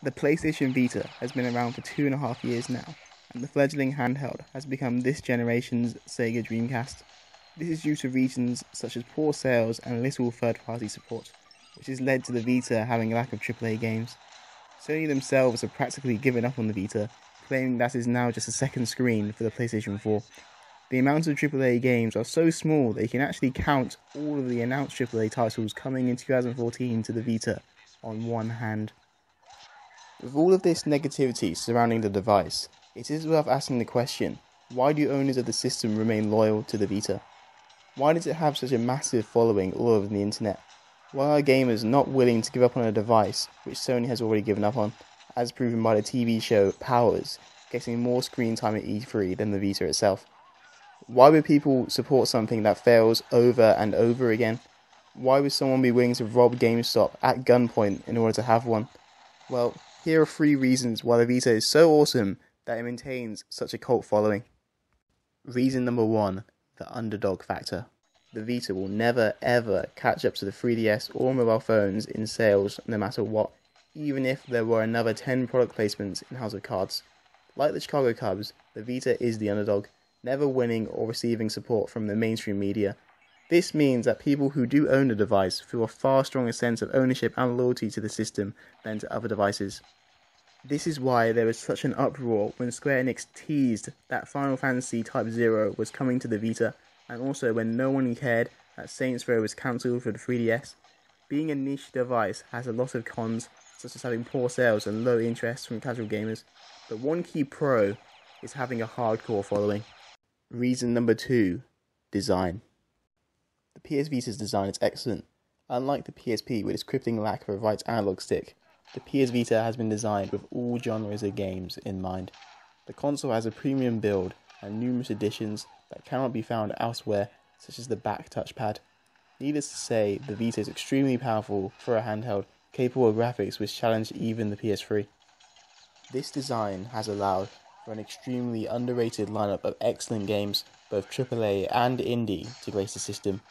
The PlayStation Vita has been around for 2.5 years now, and the fledgling handheld has become this generation's Sega Dreamcast. This is due to reasons such as poor sales and little third-party support, which has led to the Vita having a lack of AAA games. Sony themselves have practically given up on the Vita, claiming that it is now just a second screen for the PlayStation 4. The amount of AAA games are so small that you can actually count all of the announced AAA titles coming in 2014 to the Vita on one hand. With all of this negativity surrounding the device, it is worth asking the question, why do owners of the system remain loyal to the Vita? Why does it have such a massive following all over the internet? Why are gamers not willing to give up on a device which Sony has already given up on, as proven by the TV show Powers getting more screen time at E3 than the Vita itself? Why would people support something that fails over and over again? Why would someone be willing to rob GameStop at gunpoint in order to have one? Well, here are 3 reasons why the Vita is so awesome that it maintains such a cult following. Reason number 1, the underdog factor. The Vita will never ever catch up to the 3DS or mobile phones in sales no matter what, even if there were another 10 product placements in House of Cards. Like the Chicago Cubs, the Vita is the underdog, never winning or receiving support from the mainstream media. This means that people who do own the device feel a far stronger sense of ownership and loyalty to the system than to other devices. This is why there was such an uproar when Square Enix teased that Final Fantasy Type 0 was coming to the Vita, and also when no one cared that Saints Row was cancelled for the 3DS. Being a niche device has a lot of cons, such as having poor sales and low interest from casual gamers, but one key pro is having a hardcore following. Reason number 2, design. The PS Vita's design is excellent. Unlike the PSP with its crippling lack of a right analog stick, the PS Vita has been designed with all genres of games in mind. The console has a premium build and numerous additions that cannot be found elsewhere, such as the back touchpad. Needless to say, the Vita is extremely powerful for a handheld, capable of graphics which challenge even the PS3. This design has allowed for an extremely underrated lineup of excellent games, both AAA and indie, to grace the system.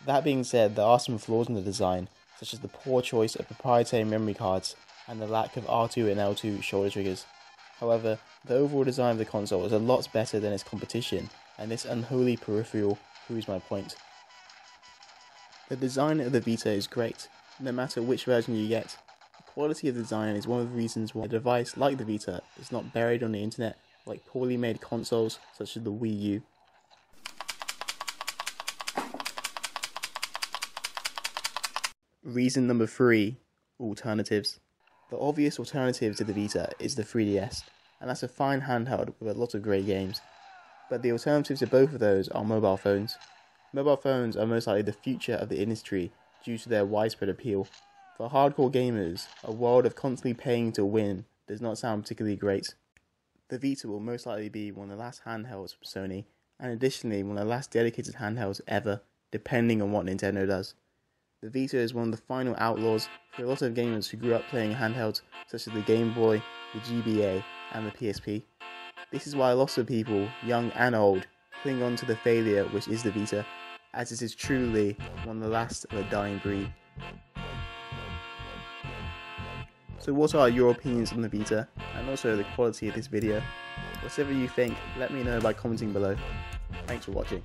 That being said, there are some flaws in the design, such as the poor choice of proprietary memory cards and the lack of R2 and L2 shoulder triggers. However, the overall design of the console is a lot better than its competition, and this unholy peripheral proves my point. The design of the Vita is great, no matter which version you get. The quality of the design is one of the reasons why a device like the Vita is not buried on the internet like poorly made consoles such as the Wii U. Reason number 3, alternatives. The obvious alternative to the Vita is the 3DS, and that's a fine handheld with a lot of great games. But the alternative to both of those are mobile phones. Mobile phones are most likely the future of the industry due to their widespread appeal. For hardcore gamers, a world of constantly paying to win does not sound particularly great. The Vita will most likely be one of the last handhelds from Sony, and additionally one of the last dedicated handhelds ever, depending on what Nintendo does. The Vita is one of the final outlaws for a lot of gamers who grew up playing handhelds such as the Game Boy, the GBA, and the PSP. This is why a lot of people, young and old, cling on to the failure which is the Vita, as it is truly one of the last of a dying breed. So what are your opinions on the Vita, and also the quality of this video? Whatever you think, let me know by commenting below. Thanks for watching.